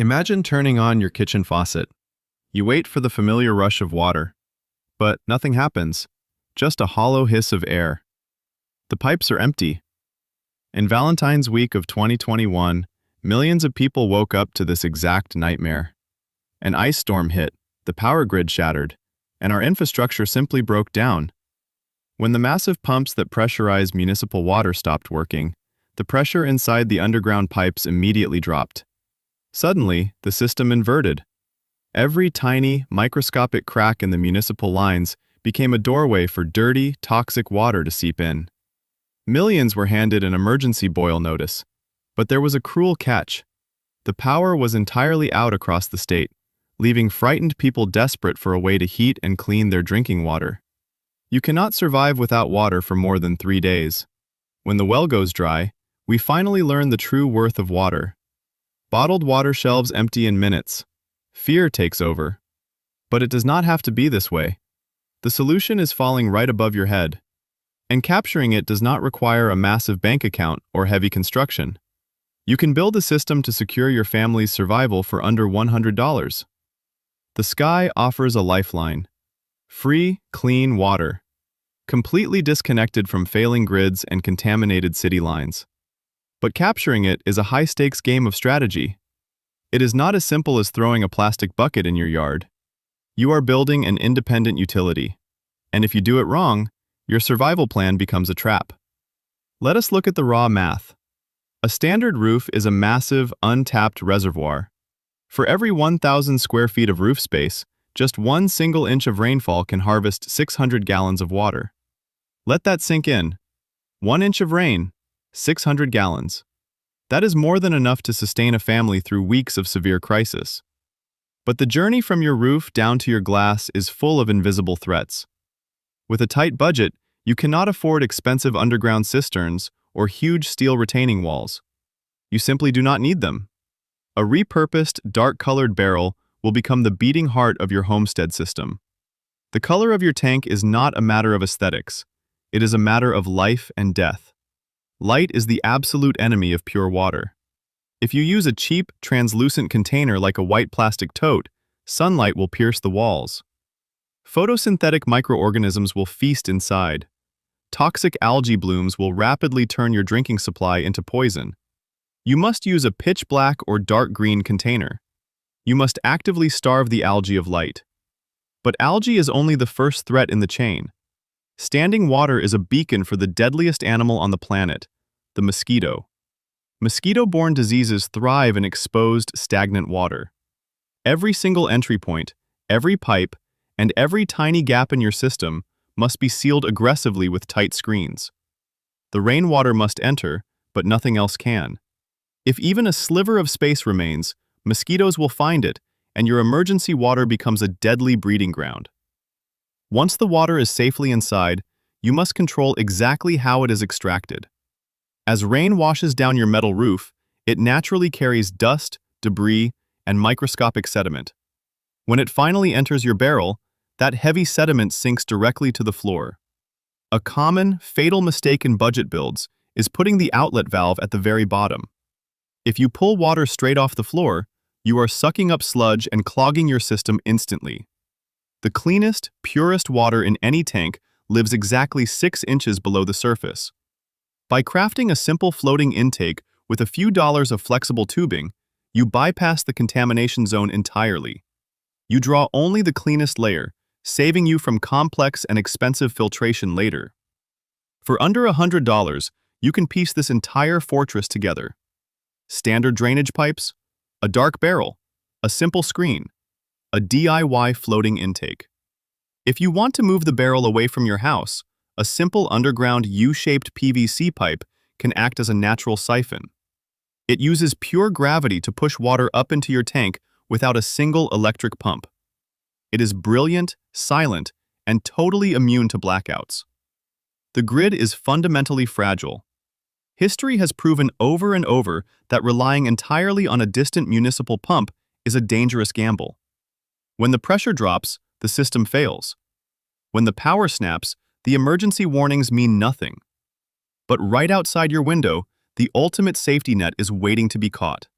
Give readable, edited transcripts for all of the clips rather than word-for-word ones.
Imagine turning on your kitchen faucet. You wait for the familiar rush of water, but nothing happens, just a hollow hiss of air. The pipes are empty. In Valentine's week of 2021, millions of people woke up to this exact nightmare. An ice storm hit, the power grid shattered, and our infrastructure simply broke down. When the massive pumps that pressurize municipal water stopped working, the pressure inside the underground pipes immediately dropped. Suddenly, the system inverted. Every tiny, microscopic crack in the municipal lines became a doorway for dirty, toxic water to seep in. Millions were handed an emergency boil notice, but there was a cruel catch. The power was entirely out across the state, leaving frightened people desperate for a way to heat and clean their drinking water. You cannot survive without water for more than 3 days. When the well goes dry, we finally learn the true worth of water. Bottled water shelves empty in minutes. Fear takes over. But it does not have to be this way. The solution is falling right above your head. And capturing it does not require a massive bank account or heavy construction. You can build a system to secure your family's survival for under $100. The sky offers a lifeline. Free, clean water. Completely disconnected from failing grids and contaminated city lines. But capturing it is a high-stakes game of strategy. It is not as simple as throwing a plastic bucket in your yard. You are building an independent utility. And if you do it wrong, your survival plan becomes a trap. Let us look at the raw math. A standard roof is a massive, untapped reservoir. For every 1,000 square feet of roof space, just one single inch of rainfall can harvest 600 gallons of water. Let that sink in. 1 inch of rain, 600 gallons. That is more than enough to sustain a family through weeks of severe crisis. But the journey from your roof down to your glass is full of invisible threats. With a tight budget, you cannot afford expensive underground cisterns or huge steel retaining walls. You simply do not need them. A repurposed, dark-colored barrel will become the beating heart of your homestead system. The color of your tank is not a matter of aesthetics. It is a matter of life and death. Light is the absolute enemy of pure water. If you use a cheap, translucent container like a white plastic tote, sunlight will pierce the walls. Photosynthetic microorganisms will feast inside. Toxic algae blooms will rapidly turn your drinking supply into poison. You must use a pitch black or dark green container. You must actively starve the algae of light. But algae is only the first threat in the chain. Standing water is a beacon for the deadliest animal on the planet, the mosquito. Mosquito-borne diseases thrive in exposed, stagnant water. Every single entry point, every pipe, and every tiny gap in your system must be sealed aggressively with tight screens. The rainwater must enter, but nothing else can. If even a sliver of space remains, mosquitoes will find it, and your emergency water becomes a deadly breeding ground. Once the water is safely inside, you must control exactly how it is extracted. As rain washes down your metal roof, it naturally carries dust, debris, and microscopic sediment. When it finally enters your barrel, that heavy sediment sinks directly to the floor. A common, fatal mistake in budget builds is putting the outlet valve at the very bottom. If you pull water straight off the floor, you are sucking up sludge and clogging your system instantly. The cleanest, purest water in any tank lives exactly 6 inches below the surface. By crafting a simple floating intake with a few dollars of flexible tubing, you bypass the contamination zone entirely. You draw only the cleanest layer, saving you from complex and expensive filtration later. For under $100, you can piece this entire fortress together. Standard drainage pipes, a dark barrel, a simple screen, a DIY floating intake. If you want to move the barrel away from your house, a simple underground U-shaped PVC pipe can act as a natural siphon. It uses pure gravity to push water up into your tank without a single electric pump. It is brilliant, silent, and totally immune to blackouts. The grid is fundamentally fragile. History has proven over and over that relying entirely on a distant municipal pump is a dangerous gamble. When the pressure drops, the system fails. When the power snaps, the emergency warnings mean nothing. But right outside your window, the ultimate safety net is waiting to be caught.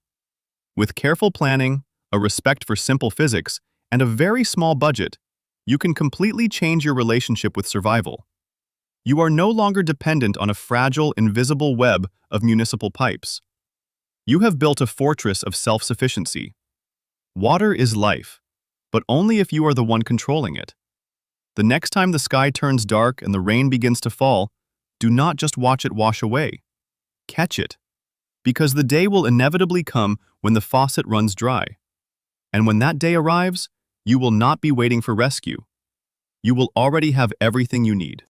With careful planning, a respect for simple physics, and a very small budget, you can completely change your relationship with survival. You are no longer dependent on a fragile, invisible web of municipal pipes. You have built a fortress of self-sufficiency. Water is life, but only if you are the one controlling it. The next time the sky turns dark and the rain begins to fall, do not just watch it wash away. Catch it. Because the day will inevitably come when the faucet runs dry. And when that day arrives, you will not be waiting for rescue. You will already have everything you need.